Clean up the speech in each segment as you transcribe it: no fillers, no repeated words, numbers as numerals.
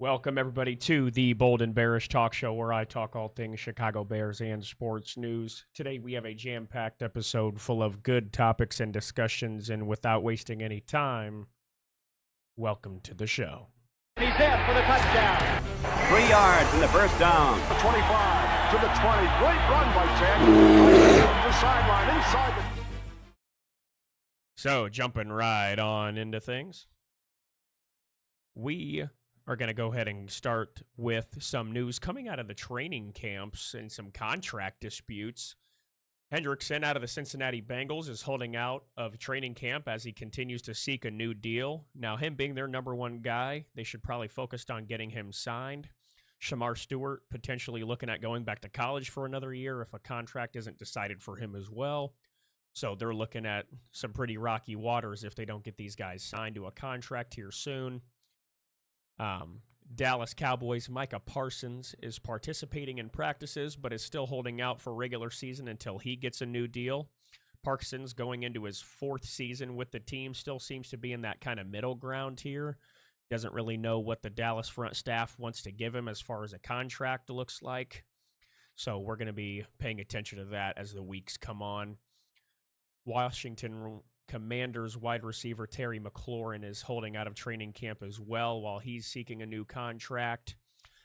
Welcome, everybody, to the Bold and Bearish talk show where I talk all things Chicago Bears and sports news. Today, we have a jam-packed episode full of good topics and discussions, and without wasting any time, welcome to the show. He's in for the touchdown. 3 yards in the first down. The 25 to the 20. Great run by Sandy. The sideline inside the... So, jumping right on into things, we are going to go ahead and start with some news coming out of the training camps and some contract disputes. Hendrickson out of the Cincinnati Bengals is holding out of training camp as he continues to seek a new deal. Now, him being their number one guy, they should probably focus on getting him signed. Shamar Stewart potentially looking at going back to college for another year if a contract isn't decided for him as well. So they're looking at some pretty rocky waters if they don't get these guys signed to a contract here soon. Dallas Cowboys' Micah Parsons is participating in practices, but is still holding out for regular season until he gets a new deal. Parsons, going into his 4th season with the team, still seems to be in that kind of middle ground here. Doesn't really know what the Dallas front staff wants to give him as far as a contract looks like. So we're going to be paying attention to that as the weeks come on. Washington Commanders wide receiver Terry McLaurin is holding out of training camp as well while he's seeking a new contract.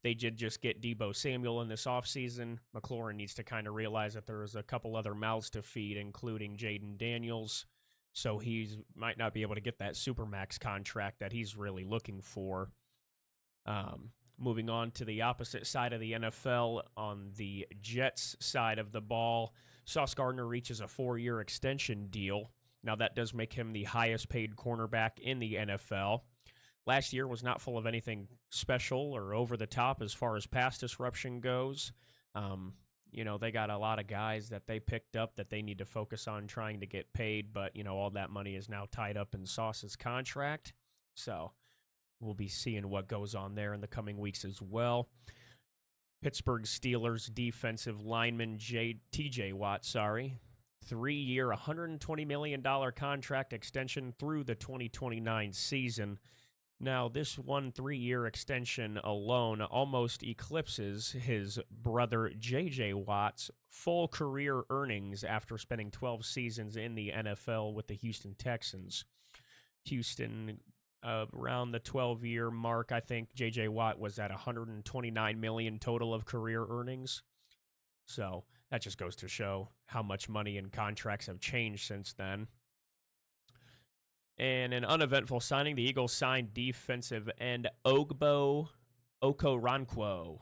They did just get Deebo Samuel in this offseason. McLaurin needs to kind of realize that there's a couple other mouths to feed, including Jaden Daniels, so he might not be able to get that Supermax contract that he's really looking for. Moving on to the opposite side of the NFL, on the Jets side of the ball, Sauce Gardner reaches a 4-year extension deal. Now, that does make him the highest-paid cornerback in the NFL. Last year was not full of anything special or over-the-top as far as pass disruption goes. They got a lot of guys that they picked up that they need to focus on trying to get paid, but, all that money is now tied up in Sauce's contract. So we'll be seeing what goes on there in the coming weeks as well. Pittsburgh Steelers defensive lineman TJ Watt, 3-year, $120 million contract extension through the 2029 season. Now, this 3-year extension alone almost eclipses his brother J.J. Watt's full career earnings after spending 12 seasons in the NFL with the Houston Texans. Houston, around the 12-year mark, I think J.J. Watt was at $129 million total of career earnings. So that just goes to show how much money and contracts have changed since then. And an uneventful signing, the Eagles signed defensive end Ogbo Okoronkwo.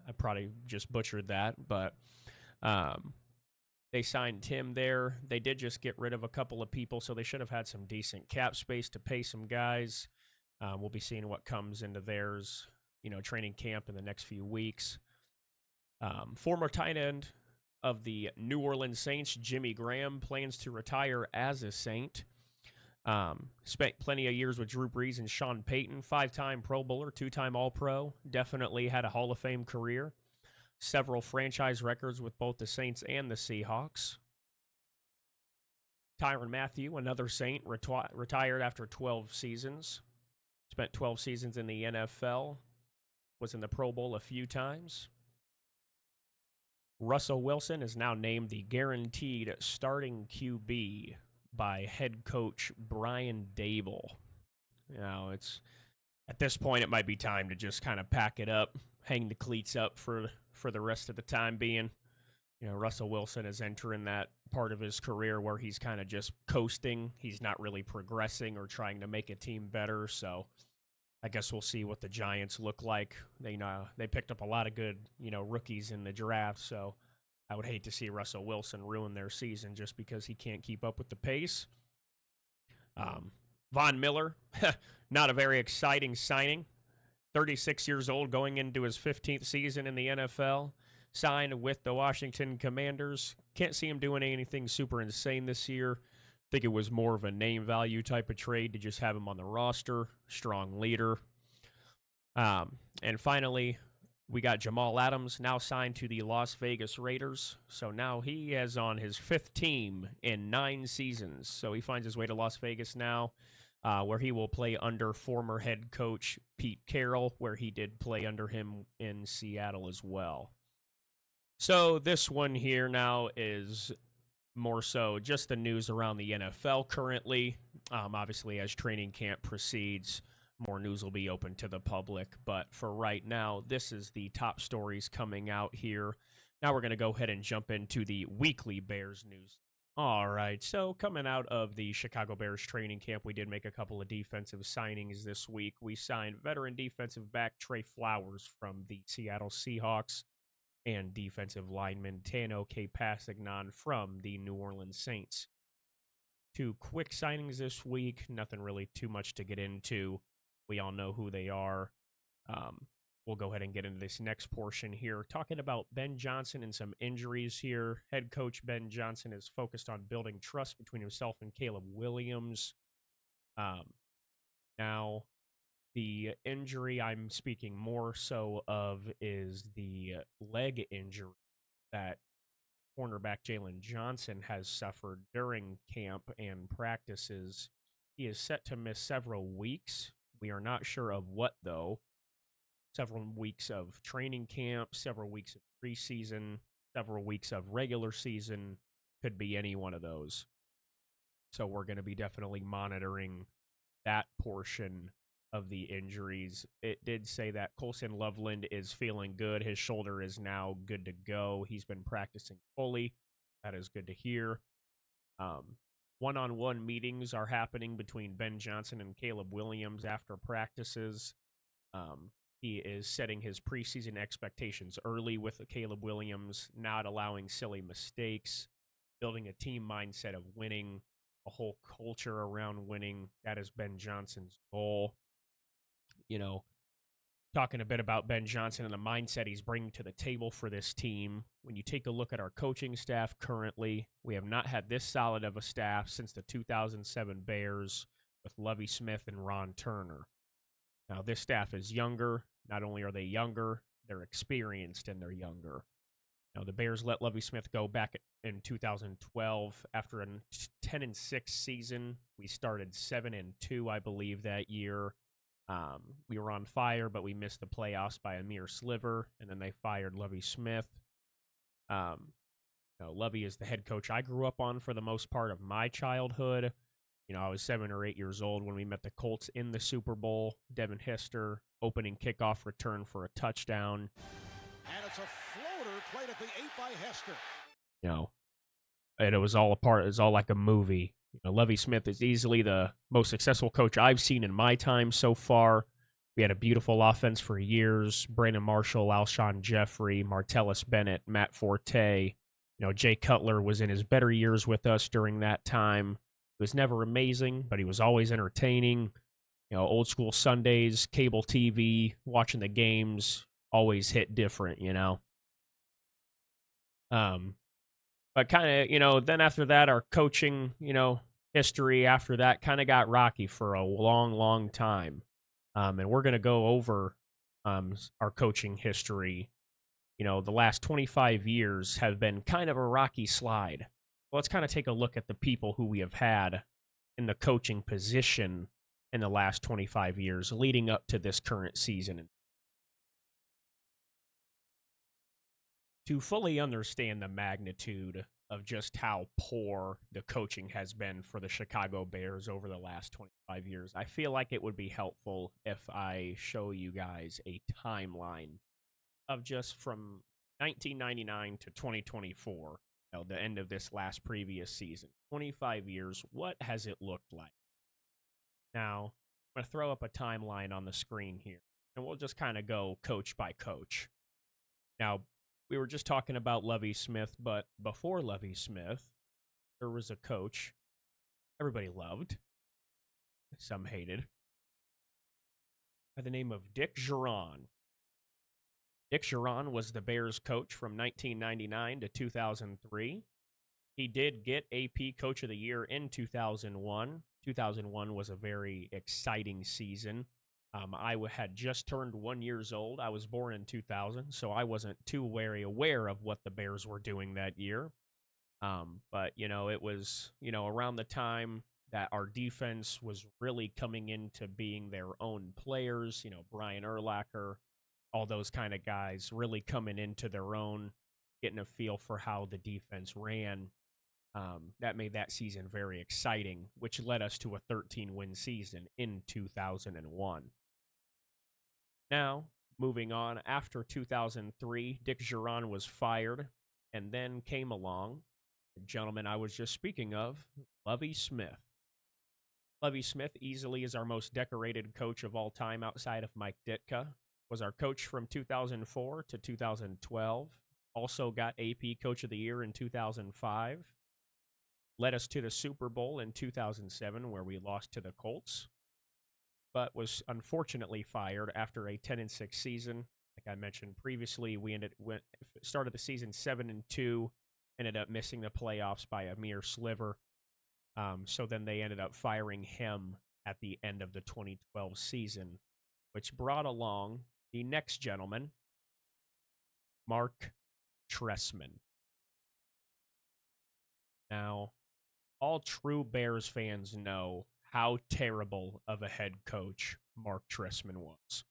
I probably just butchered that, but they signed him there. They did just get rid of a couple of people, so they should have had some decent cap space to pay some guys. We'll be seeing what comes into theirs, training camp in the next few weeks. Former tight end of the New Orleans Saints, Jimmy Graham, plans to retire as a Saint. Spent plenty of years with Drew Brees and Sean Payton, 5-time Pro Bowler, 2-time All-Pro. Definitely had a Hall of Fame career. Several franchise records with both the Saints and the Seahawks. Tyrann Mathieu, another Saint, retired after 12 seasons. Spent 12 seasons in the NFL. Was in the Pro Bowl a few times. Russell Wilson is now named the guaranteed starting QB by head coach Brian Daboll. At this point, it might be time to just kind of pack it up, hang the cleats up for the rest of the time being. Russell Wilson is entering that part of his career where he's kind of just coasting. He's not really progressing or trying to make a team better, so I guess we'll see what the Giants look like. They picked up a lot of good, rookies in the draft, so I would hate to see Russell Wilson ruin their season just because he can't keep up with the pace. Von Miller, not a very exciting signing. 36 years old, going into his 15th season in the NFL. Signed with the Washington Commanders. Can't see him doing anything super insane this year. Think it was more of a name value type of trade to just have him on the roster. Strong leader. And finally, we got Jamal Adams, now signed to the Las Vegas Raiders. So now he is on his 5th team in 9 seasons. So he finds his way to Las Vegas now. where he will play under former head coach Pete Carroll, where he did play under him in Seattle as well. So this one here now is more so just the news around the NFL currently. Obviously, as training camp proceeds, more news will be open to the public. But for right now, this is the top stories coming out here. Now we're going to go ahead and jump into the weekly Bears news. All right, so coming out of the Chicago Bears training camp, we did make a couple of defensive signings this week. We signed veteran defensive back Trey Flowers from the Seattle Seahawks and defensive lineman Tano K. Passignon from the New Orleans Saints. Two quick signings this week, nothing really too much to get into. We all know who they are. We'll go ahead and get into this next portion here. Talking about Ben Johnson and some injuries here. Head coach Ben Johnson is focused on building trust between himself and Caleb Williams. Now, the injury I'm speaking more so of is the leg injury that cornerback Jalen Johnson has suffered during camp and practices. He is set to miss several weeks. We are not sure of what, though. Several weeks of training camp, several weeks of preseason, several weeks of regular season. Could be any one of those. So we're going to be definitely monitoring that portion of the injuries. It did say that Colson Loveland is feeling good. His shoulder is now good to go. He's been practicing fully. That is good to hear. One-on-one meetings are happening between Ben Johnson and Caleb Williams after practices. He is setting his preseason expectations early with Caleb Williams, not allowing silly mistakes, building a team mindset of winning, a whole culture around winning. That is Ben Johnson's goal. You know, talking a bit about Ben Johnson and the mindset he's bringing to the table for this team. When you take a look at our coaching staff currently, we have not had this solid of a staff since the 2007 Bears with Lovie Smith and Ron Turner. Now, this staff is younger. Not only are they younger, they're experienced and they're younger. Now, the Bears let Lovie Smith go back in 2012 after a 10-6 season. We started 7-2, I believe, that year. We were on fire, but we missed the playoffs by a mere sliver, and then they fired Lovie Smith. Lovie is the head coach I grew up on for the most part of my childhood. I was 7 or 8 years old when we met the Colts in the Super Bowl. Devin Hester, opening kickoff return for a touchdown. And it's a floater played at the 8 by Hester. And it was all like a movie. Lovie Smith is easily the most successful coach I've seen in my time so far. We had a beautiful offense for years. Brandon Marshall, Alshon Jeffrey, Martellus Bennett, Matt Forte. Jay Cutler was in his better years with us during that time. He was never amazing, but he was always entertaining. Old school Sundays, cable TV, watching the games, always hit different, But kind of, then after that, our coaching, history after that kind of got rocky for a long, long time. And we're going to go over our coaching history. The last 25 years have been kind of a rocky slide. Let's kind of take a look at the people who we have had in the coaching position in the last 25 years leading up to this current season. To fully understand the magnitude of just how poor the coaching has been for the Chicago Bears over the last 25 years, I feel like it would be helpful if I show you guys a timeline of just from 1999 to 2024, the end of this last previous season. 25 years, what has it looked like? Now, I'm going to throw up a timeline on the screen here, and we'll just kind of go coach by coach. Now, we were just talking about Lovie Smith, but before Lovie Smith, there was a coach everybody loved, some hated, by the name of Dick Geron. Dick Geron was the Bears coach from 1999 to 2003. He did get AP Coach of the Year in 2001. 2001 was a very exciting season. I had just turned 1 year old. I was born in 2000, so I wasn't too very aware of what the Bears were doing that year. But, it was, around the time that our defense was really coming into being their own players. Brian Urlacher, all those kind of guys really coming into their own, getting a feel for how the defense ran. That made that season very exciting, which led us to a 13-win season in 2001. Now, moving on, after 2003, Dick Geron was fired, and then came along the gentleman I was just speaking of, Lovie Smith. Lovie Smith easily is our most decorated coach of all time outside of Mike Ditka. Was our coach from 2004 to 2012. Also got AP Coach of the Year in 2005. Led us to the Super Bowl in 2007, where we lost to the Colts, but was unfortunately fired after a 10-6 season. Like I mentioned previously, we started the season 7-2, ended up missing the playoffs by a mere sliver. So then they ended up firing him at the end of the 2012 season, which brought along the next gentleman, Mark Trestman. Now, all true Bears fans know how terrible of a head coach Mark Trestman was.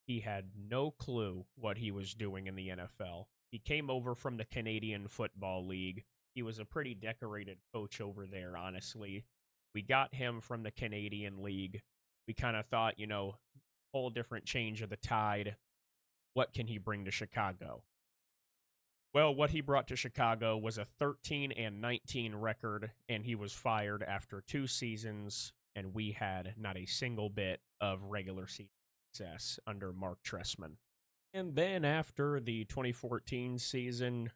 He had no clue what he was doing in the NFL. He came over from the Canadian Football League. He was a pretty decorated coach over there, honestly. We got him from the Canadian League. We kind of thought, whole different change of the tide. What can he bring to Chicago? Well, what he brought to Chicago was a 13-19 record, and he was fired after 2 seasons, and we had not a single bit of regular season success under Mark Trestman. And then after the 2014 season,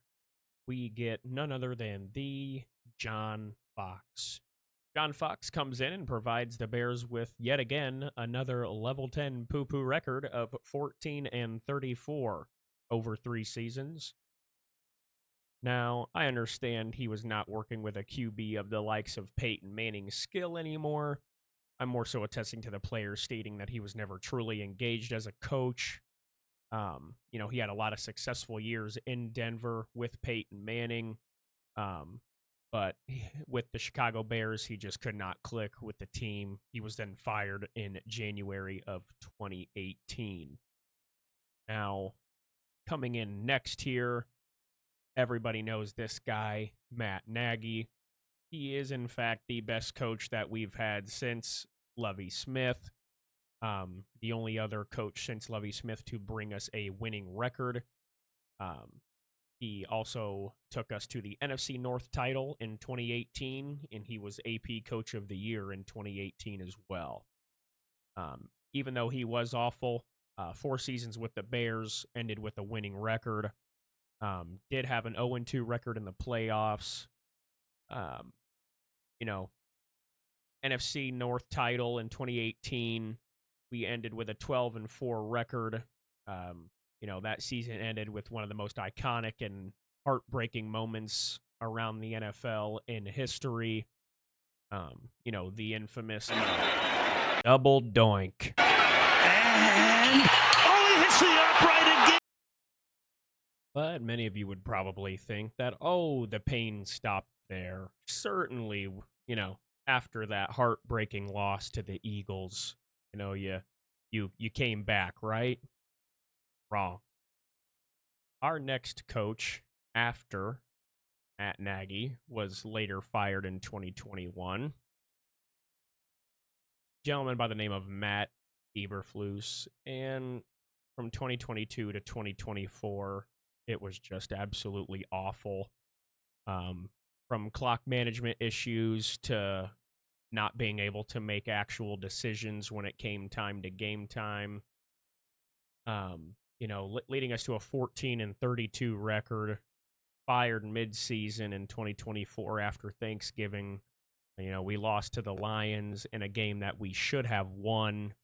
we get none other than the John Fox. John Fox comes in and provides the Bears with, yet again, another level 10 poo-poo record of 14-34 over 3 seasons. Now, I understand he was not working with a QB of the likes of Peyton Manning's skill anymore. I'm more so attesting to the players stating that he was never truly engaged as a coach. He had a lot of successful years in Denver with Peyton Manning. But with the Chicago Bears, he just could not click with the team. He was then fired in January of 2018. Now, coming in next here, everybody knows this guy, Matt Nagy. He is, in fact, the best coach that we've had since Lovie Smith. The only other coach since Lovie Smith to bring us a winning record. He also took us to the NFC North title in 2018, and he was AP Coach of the Year in 2018 as well. Even though he was awful, 4 seasons with the Bears, ended with a winning record. Did have an 0-2 record in the playoffs. NFC North title in 2018. We ended with a 12-4 record. That season ended with one of the most iconic and heartbreaking moments around the NFL in history. The infamous double doink. And he hits the upright again. But many of you would probably think that, the pain stopped there. Certainly, after that heartbreaking loss to the Eagles, you came back, right? Wrong. Our next coach after Matt Nagy was later fired in 2021. Gentleman by the name of Matt Eberflus. And from 2022 to 2024, it was just absolutely awful. From clock management issues to not being able to make actual decisions when it came time to game time. Leading us to a 14-32 record, fired mid-season in 2024 after Thanksgiving. We lost to the Lions in a game that we should have won.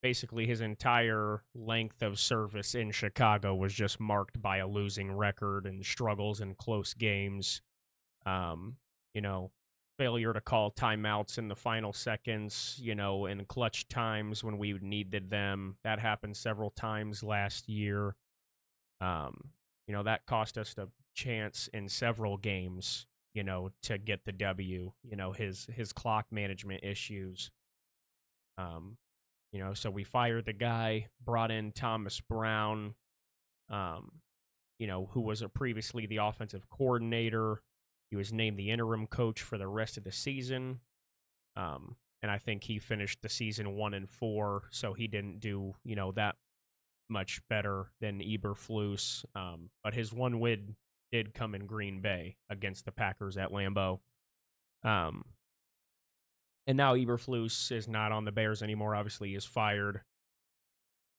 Basically his entire length of service in Chicago was just marked by a losing record and struggles in close games. Failure to call timeouts in the final seconds, in clutch times when we needed them. That happened several times last year. That cost us chance in several games, to get the W. His clock management issues. So we fired the guy, brought in Thomas Brown, who was previously the offensive coordinator. He was named the interim coach for the rest of the season. And I think he finished the season 1-4, so he didn't do, that much better than Eberflus. But his one win did come in Green Bay against the Packers at Lambeau. And now Eberflus is not on the Bears anymore. Obviously, he is fired.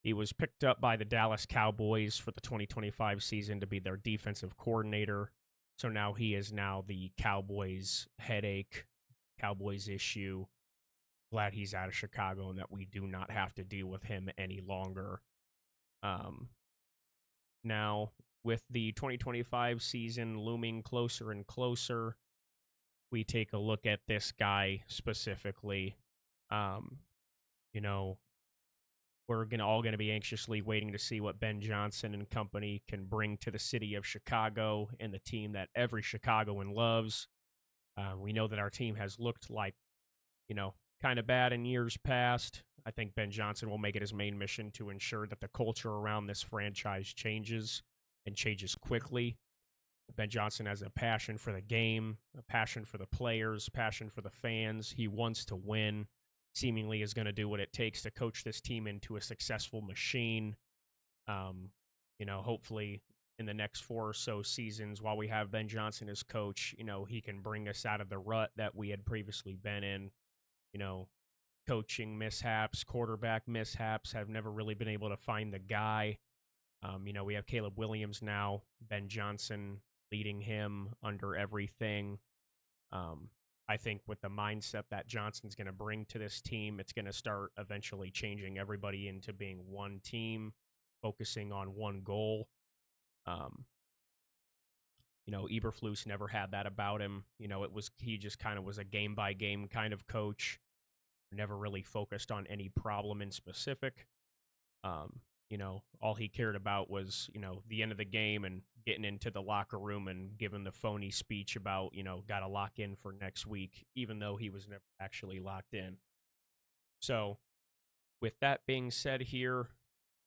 He was picked up by the Dallas Cowboys for the 2025 season to be their defensive coordinator. So now he is now the Cowboys headache, Cowboys issue. Glad he's out of Chicago and that we do not have to deal with him any longer. Now, with the 2025 season looming closer and closer, we take a look at this guy specifically. We're all going to be anxiously waiting to see what Ben Johnson and company can bring to the city of Chicago and the team that every Chicagoan loves. We know that our team has looked like, kind of bad in years past. I think Ben Johnson will make it his main mission to ensure that the culture around this franchise changes and changes quickly. Ben Johnson has a passion for the game, a passion for the players, passion for the fans. He wants to win. Seemingly is going to do what it takes to coach this team into a successful machine. Hopefully in the next 4 or so seasons, while we have Ben Johnson as coach, he can bring us out of the rut that we had previously been in. Coaching mishaps, quarterback mishaps, have never really been able to find the guy. We have Caleb Williams now, Ben Johnson leading him under everything. I think with the mindset that Johnson's going to bring to this team, it's going to start eventually changing everybody into being one team, focusing on one goal. Eberflus never had that about him. He just kind of was a game by game kind of coach. Never really focused on any problem in specific. All he cared about was, the end of the game and getting into the locker room and giving the phony speech about, got to lock in for next week, even though he was never actually locked in. So with that being said here,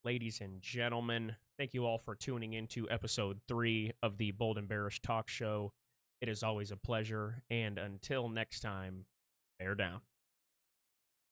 ladies and gentlemen, thank you all for tuning into episode 3 of the Bold and Bearish Talk Show. It is always a pleasure. And until next time, bear down.